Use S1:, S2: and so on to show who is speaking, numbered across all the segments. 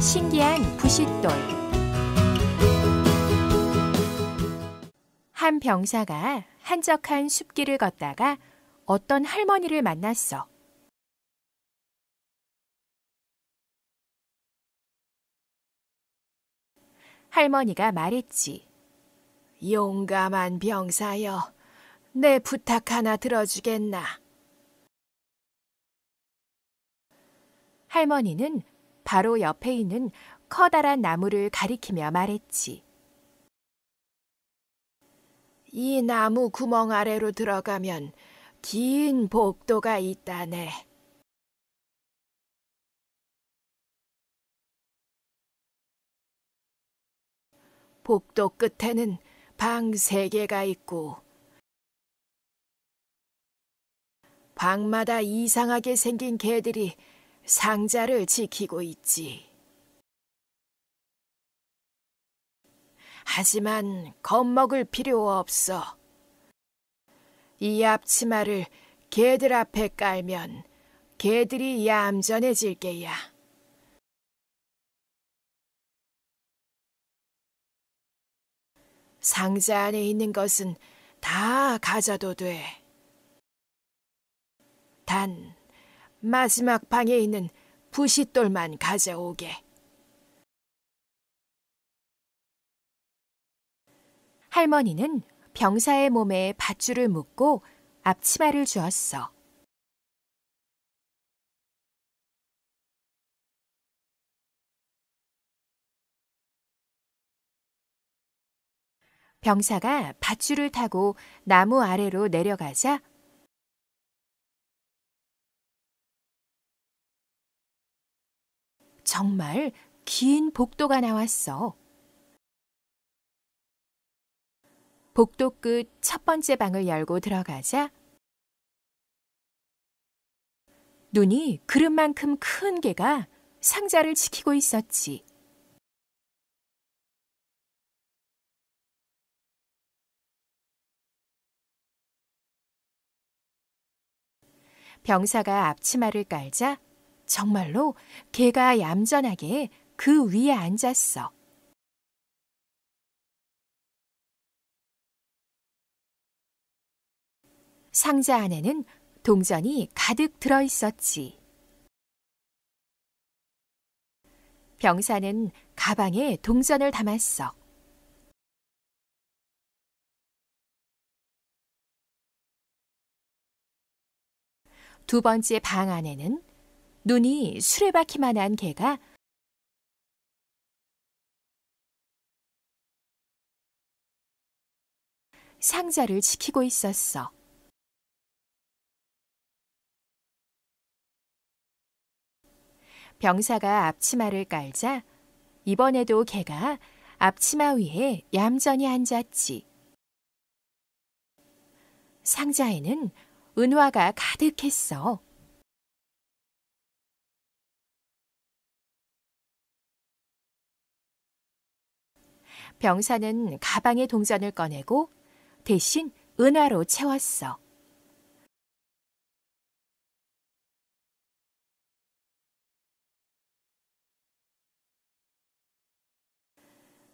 S1: 신기한 부싯돌. 한 병사가 한적한 숲길을 걷다가 어떤 할머니를 만났어. 할머니가 말했지. 용감한 병사여, 내 부탁 하나 들어주겠나? 할머니는 바로 옆에 있는 커다란 나무를 가리키며 말했지. 이 나무 구멍 아래로 들어가면 긴 복도가 있다네. 복도 끝에는 방 3개가 있고 방마다 이상하게 생긴 개들이 상자를 지키고 있지. 하지만 겁먹을 필요 없어. 이 앞치마를 개들 앞에 깔면 개들이 얌전해질 게야. 상자 안에 있는 것은 다 가져도 돼. 단 마지막 방에 있는 부싯돌만 가져오게. 할머니는 병사의 몸에 밧줄을 묶고 앞치마를 주었어. 병사가 밧줄을 타고 나무 아래로 내려가자 정말 긴 복도가 나왔어. 복도 끝 첫 번째 방을 열고 들어가자 눈이 그릇만큼 큰 개가 상자를 지키고 있었지. 병사가 앞치마를 깔자 정말로 개가 얌전하게 그 위에 앉았어. 상자 안에는 동전이 가득 들어 있었지. 병사는 가방에 동전을 담았어. 두 번째 방 안에는 눈이 수레바퀴만한 개가 상자를 지키고 있었어. 병사가 앞치마를 깔자 이번에도 개가 앞치마 위에 얌전히 앉았지. 상자에는 은화가 가득했어. 병사는 가방에 동전을 꺼내고 대신 은화로 채웠어.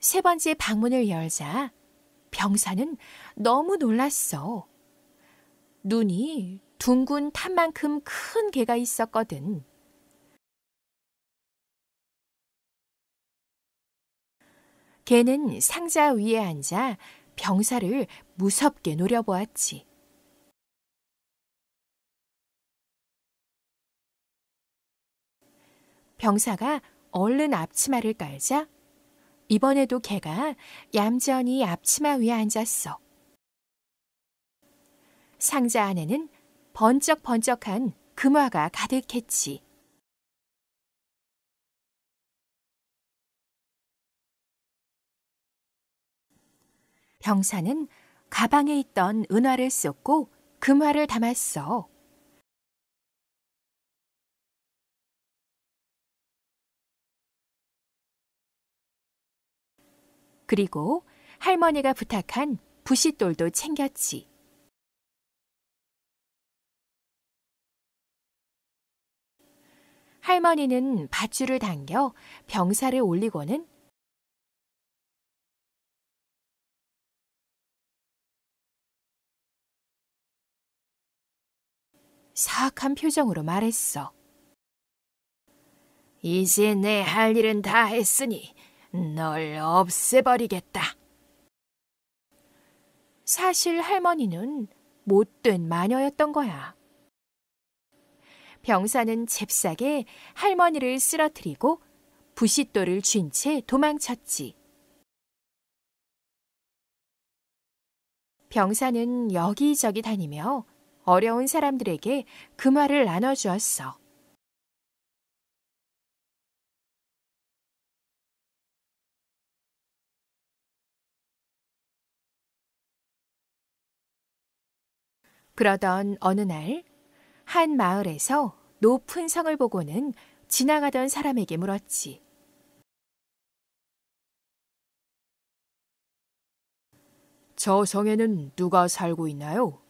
S1: 세 번째 방문을 열자 병사는 너무 놀랐어. 눈이 둥근 탄만큼 큰 개가 있었거든. 개는 상자 위에 앉아 병사를 무섭게 노려보았지. 병사가 얼른 앞치마를 깔자 이번에도 개가 얌전히 앞치마 위에 앉았어. 상자 안에는 번쩍번쩍한 금화가 가득했지. 병사는 가방에 있던 은화를 쏟고 금화를 담았어. 그리고 할머니가 부탁한 부싯돌도 챙겼지. 할머니는 밧줄을 당겨 병사를 올리고는 사악한 표정으로 말했어. 이제 내 할 일은 다 했으니 널 없애버리겠다. 사실 할머니는 못된 마녀였던 거야. 병사는 잽싸게 할머니를 쓰러뜨리고 부싯돌을 쥔 채 도망쳤지. 병사는 여기저기 다니며 어려운 사람들에게 금화를 나눠주었어. 그러던 어느 날, 한 마을에서 높은 성을 보고는 지나가던 사람에게 물었지. 저 성에는 누가 살고 있나요?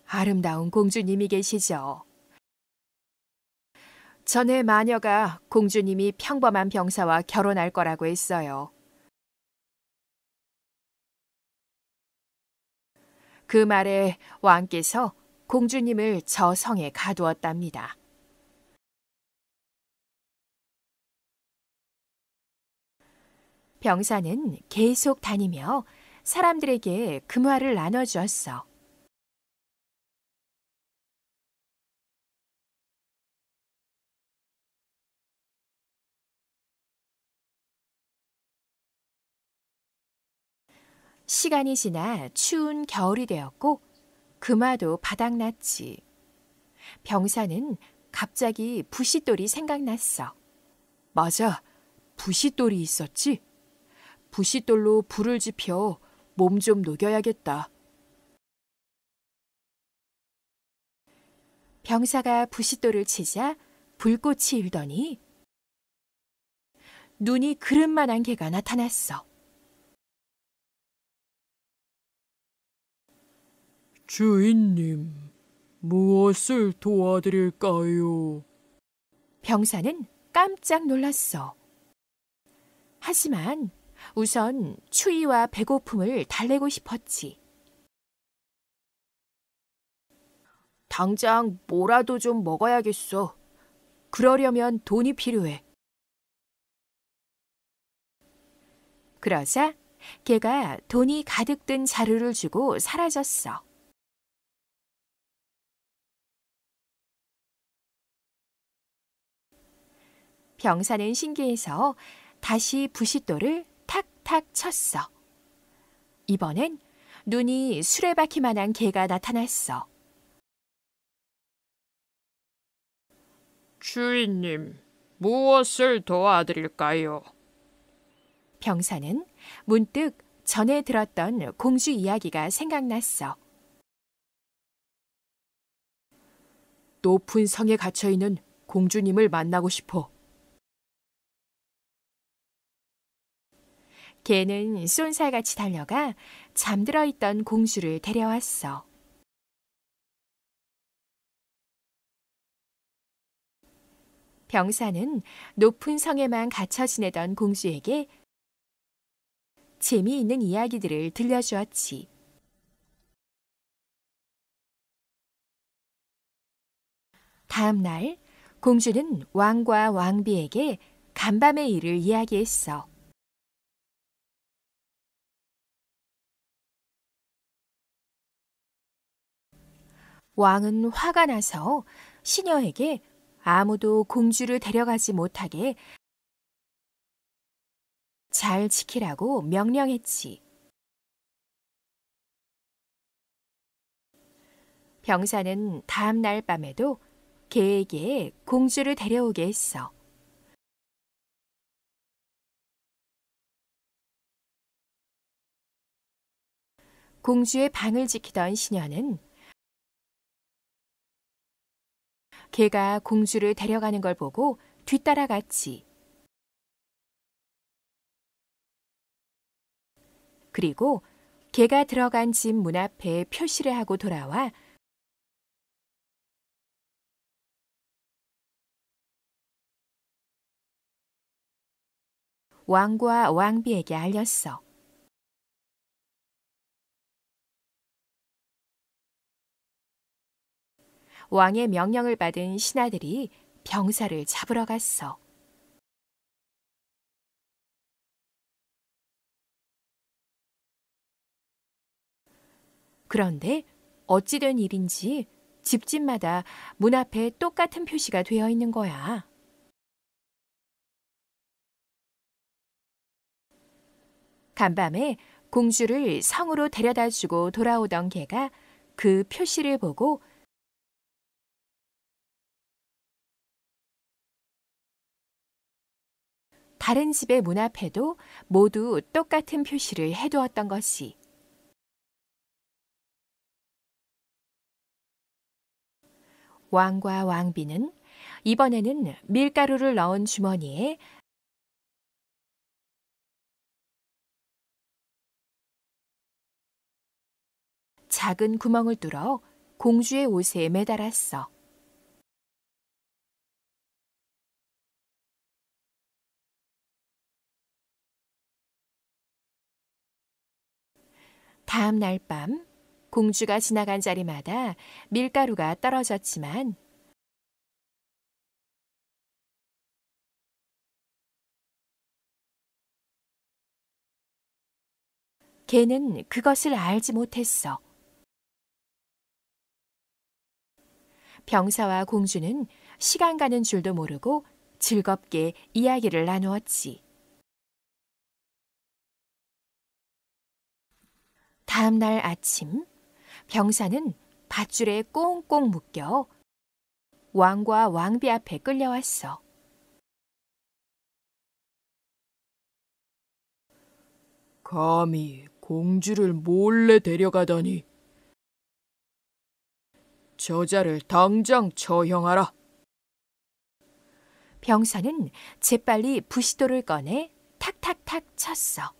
S1: 아름다운 공주님이 계시죠. 전에 마녀가 공주님이 평범한 병사와 결혼할 거라고 했어요. 그 말에 왕께서 공주님을 저 성에 가두었답니다. 병사는 계속 다니며 사람들에게 금화를 나눠주었어. 시간이 지나 추운 겨울이 되었고 금화도 바닥났지. 병사는 갑자기 부싯돌이 생각났어. 맞아, 부싯돌이 있었지? 부싯돌로 불을 지펴 몸 좀 녹여야겠다. 병사가 부싯돌을 치자 불꽃이 일더니 눈이 그릇만한 개가 나타났어.
S2: 주인님, 무엇을 도와드릴까요?
S1: 병사는 깜짝 놀랐어. 하지만 우선 추위와 배고픔을 달래고 싶었지. 당장 뭐라도 좀 먹어야겠어. 그러려면 돈이 필요해. 그러자 걔가 돈이 가득 든 자루를 주고 사라졌어. 병사는 신기해서 다시 부싯돌을 탁탁 쳤어. 이번엔 눈이 수레바퀴만한 개가 나타났어.
S2: 주인님, 무엇을 도와드릴까요?
S1: 병사는 문득 전에 들었던 공주 이야기가 생각났어.
S2: 높은 성에 갇혀있는 공주님을 만나고 싶어.
S1: 걔는 쏜살같이 달려가 잠들어 있던 공주를 데려왔어. 병사는 높은 성에만 갇혀 지내던 공주에게 재미있는 이야기들을 들려주었지. 다음 날 공주는 왕과 왕비에게 간밤의 일을 이야기했어. 왕은 화가 나서 시녀에게 아무도 공주를 데려가지 못하게 잘 지키라고 명령했지. 병사는 다음 날 밤에도 개에게 공주를 데려오게 했어. 공주의 방을 지키던 시녀는 개가 공주를 데려가는 걸 보고 뒤따라갔지. 그리고 개가 들어간 집 문 앞에 표시를 하고 돌아와 왕과 왕비에게 알렸어. 왕의 명령을 받은 신하들이 병사를 잡으러 갔어. 그런데 어찌 된 일인지 집집마다 문 앞에 똑같은 표시가 되어 있는 거야. 간밤에 공주를 성으로 데려다 주고 돌아오던 개가 그 표시를 보고 다른 집의 문 앞에도 모두 똑같은 표시를 해두었던 것이. 왕과 왕비는 이번에는 밀가루를 넣은 주머니에 작은 구멍을 뚫어 공주의 옷에 매달았어. 다음 날 밤 공주가 지나간 자리마다 밀가루가 떨어졌지만 개는 그것을 알지 못했어. 병사와 공주는 시간 가는 줄도 모르고 즐겁게 이야기를 나누었지. 다음 날 아침, 병사는 밧줄에 꽁꽁 묶여 왕과 왕비 앞에 끌려왔어.
S2: 감히 공주를 몰래 데려가다니. 저자를 당장 처형하라.
S1: 병사는 재빨리 부싯돌을 꺼내 탁탁탁 쳤어.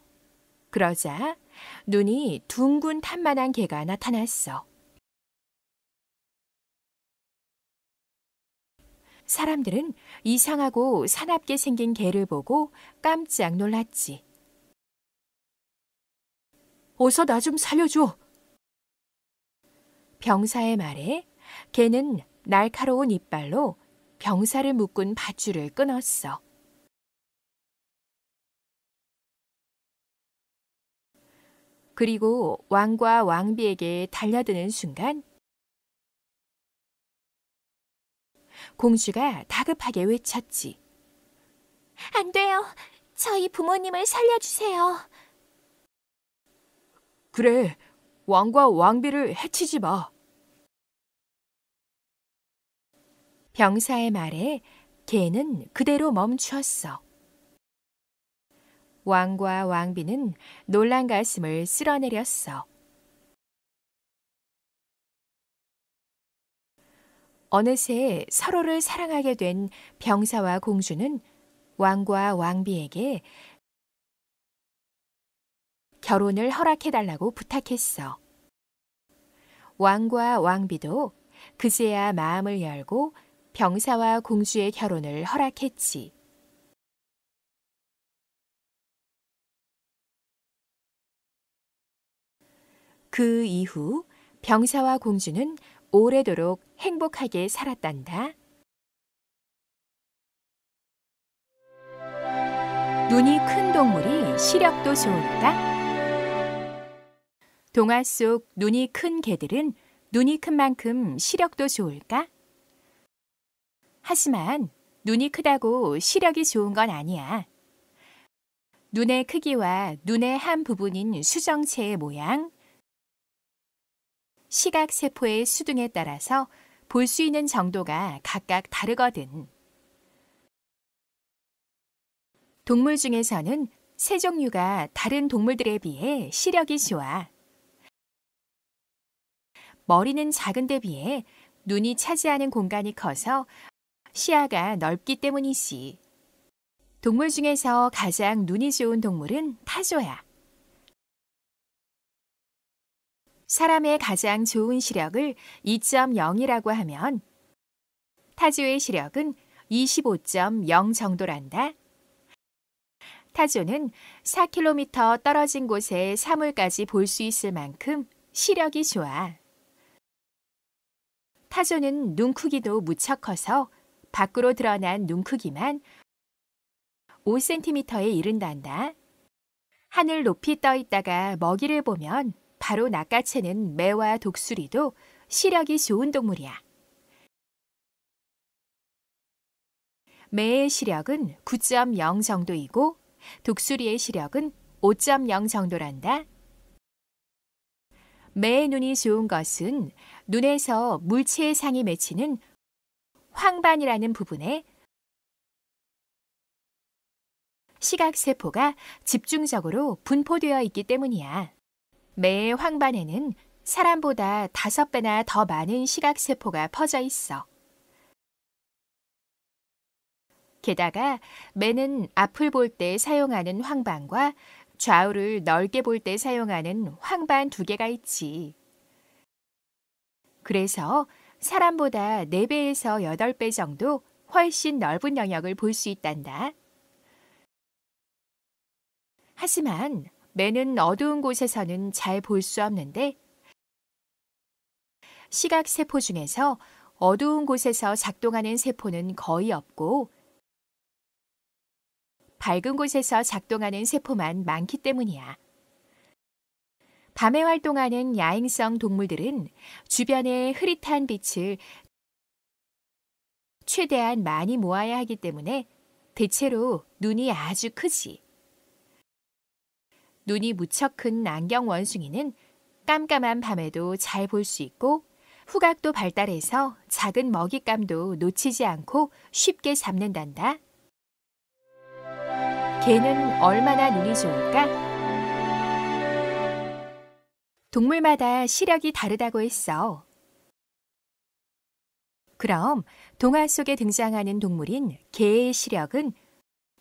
S1: 그러자 눈이 둥근 탄만한 개가 나타났어. 사람들은 이상하고 사납게 생긴 개를 보고 깜짝 놀랐지. 어서 나 좀 살려줘. 병사의 말에 개는 날카로운 이빨로 병사를 묶은 밧줄을 끊었어. 그리고 왕과 왕비에게 달려드는 순간 공주가 다급하게 외쳤지. 안 돼요. 저희 부모님을 살려주세요.
S2: 그래, 왕과 왕비를 해치지 마.
S1: 병사의 말에 개는 그대로 멈추었어. 왕과 왕비는 놀란 가슴을 쓸어내렸어. 어느새 서로를 사랑하게 된 병사와 공주는 왕과 왕비에게 결혼을 허락해달라고 부탁했어. 왕과 왕비도 그제야 마음을 열고 병사와 공주의 결혼을 허락했지. 그 이후 병사와 공주는 오래도록 행복하게 살았단다. 눈이 큰 동물이 시력도 좋을까? 동화 속 눈이 큰 개들은 눈이 큰 만큼 시력도 좋을까? 하지만 눈이 크다고 시력이 좋은 건 아니야. 눈의 크기와 눈의 한 부분인 수정체의 모양, 시각세포의 수등에 따라서 볼 수 있는 정도가 각각 다르거든. 동물 중에서는 새 종류가 다른 동물들에 비해 시력이 좋아. 머리는 작은 데 비해 눈이 차지하는 공간이 커서 시야가 넓기 때문이지. 동물 중에서 가장 눈이 좋은 동물은 타조야. 사람의 가장 좋은 시력을 2.0이라고 하면 타조의 시력은 25.0 정도란다. 타조는 4km 떨어진 곳의 사물까지 볼 수 있을 만큼 시력이 좋아. 타조는 눈 크기도 무척 커서 밖으로 드러난 눈 크기만 5cm에 이른단다. 하늘 높이 떠 있다가 먹이를 보면 바로 낚아채는 매와 독수리도 시력이 좋은 동물이야. 매의 시력은 9.0 정도이고 독수리의 시력은 5.0 정도란다. 매의 눈이 좋은 것은 눈에서 물체의 상이 맺히는 황반이라는 부분에 시각세포가 집중적으로 분포되어 있기 때문이야. 매의 황반에는 사람보다 5배나 더 많은 시각세포가 퍼져 있어. 게다가 매는 앞을 볼 때 사용하는 황반과 좌우를 넓게 볼 때 사용하는 황반 2개가 있지. 그래서 사람보다 4배에서 8배 정도 훨씬 넓은 영역을 볼 수 있단다. 하지만 매는 어두운 곳에서는 잘 볼 수 없는데 시각세포 중에서 어두운 곳에서 작동하는 세포는 거의 없고 밝은 곳에서 작동하는 세포만 많기 때문이야. 밤에 활동하는 야행성 동물들은 주변의 흐릿한 빛을 최대한 많이 모아야 하기 때문에 대체로 눈이 아주 크지. 눈이 무척 큰 안경 원숭이는 깜깜한 밤에도 잘 볼 수 있고 후각도 발달해서 작은 먹잇감도 놓치지 않고 쉽게 잡는단다. 개는 얼마나 눈이 좋을까? 동물마다 시력이 다르다고 했어. 그럼 동화 속에 등장하는 동물인 개의 시력은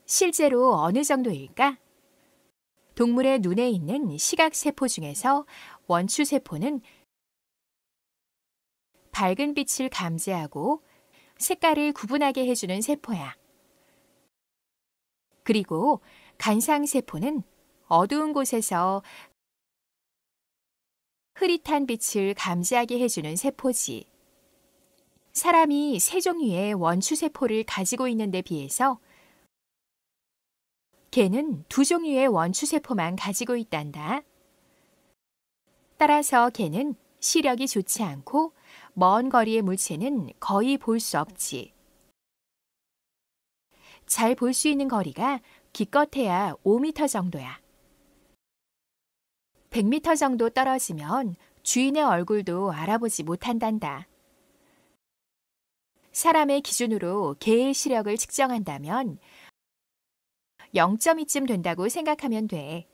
S1: 실제로 어느 정도일까? 동물의 눈에 있는 시각세포 중에서 원추세포는 밝은 빛을 감지하고 색깔을 구분하게 해주는 세포야. 그리고 간상세포는 어두운 곳에서 흐릿한 빛을 감지하게 해주는 세포지. 사람이 3종류의 원추세포를 가지고 있는 데 비해서 개는 2종류의 원추세포만 가지고 있단다. 따라서 개는 시력이 좋지 않고 먼 거리의 물체는 거의 볼 수 없지. 잘 볼 수 있는 거리가 기껏해야 5m 정도야. 100m 정도 떨어지면 주인의 얼굴도 알아보지 못한단다. 사람의 기준으로 개의 시력을 측정한다면 0.2쯤 된다고 생각하면 돼.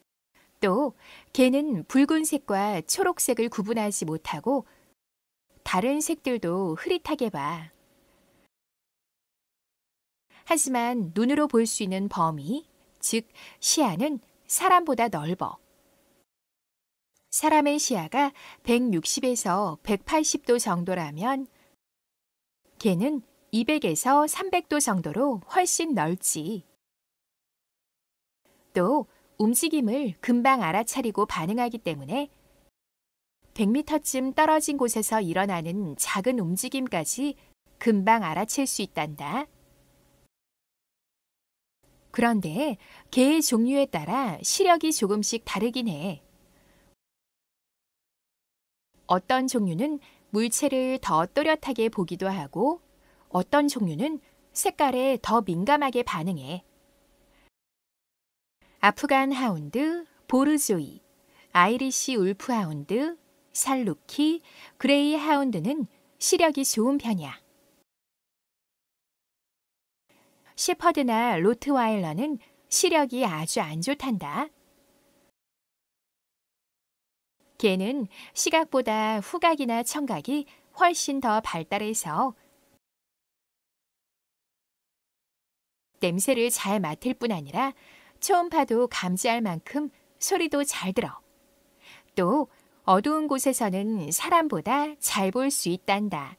S1: 또 개는 붉은색과 초록색을 구분하지 못하고 다른 색들도 흐릿하게 봐. 하지만 눈으로 볼 수 있는 범위, 즉 시야는 사람보다 넓어. 사람의 시야가 160에서 180도 정도라면 개는 200에서 300도 정도로 훨씬 넓지. 또 움직임을 금방 알아차리고 반응하기 때문에 100m쯤 떨어진 곳에서 일어나는 작은 움직임까지 금방 알아챌 수 있단다. 그런데 개의 종류에 따라 시력이 조금씩 다르긴 해. 어떤 종류는 물체를 더 또렷하게 보기도 하고 어떤 종류는 색깔에 더 민감하게 반응해. 아프간 하운드, 보르조이, 아이리시 울프 하운드, 살루키, 그레이 하운드는 시력이 좋은 편이야. shepherd나 로트와일러는 시력이 아주 안 좋단다. 개는 시각보다 후각이나 청각이 훨씬 더 발달해서 냄새를 잘 맡을 뿐 아니라 초음파도 감지할 만큼 소리도 잘 들어. 또 어두운 곳에서는 사람보다 잘 볼 수 있단다.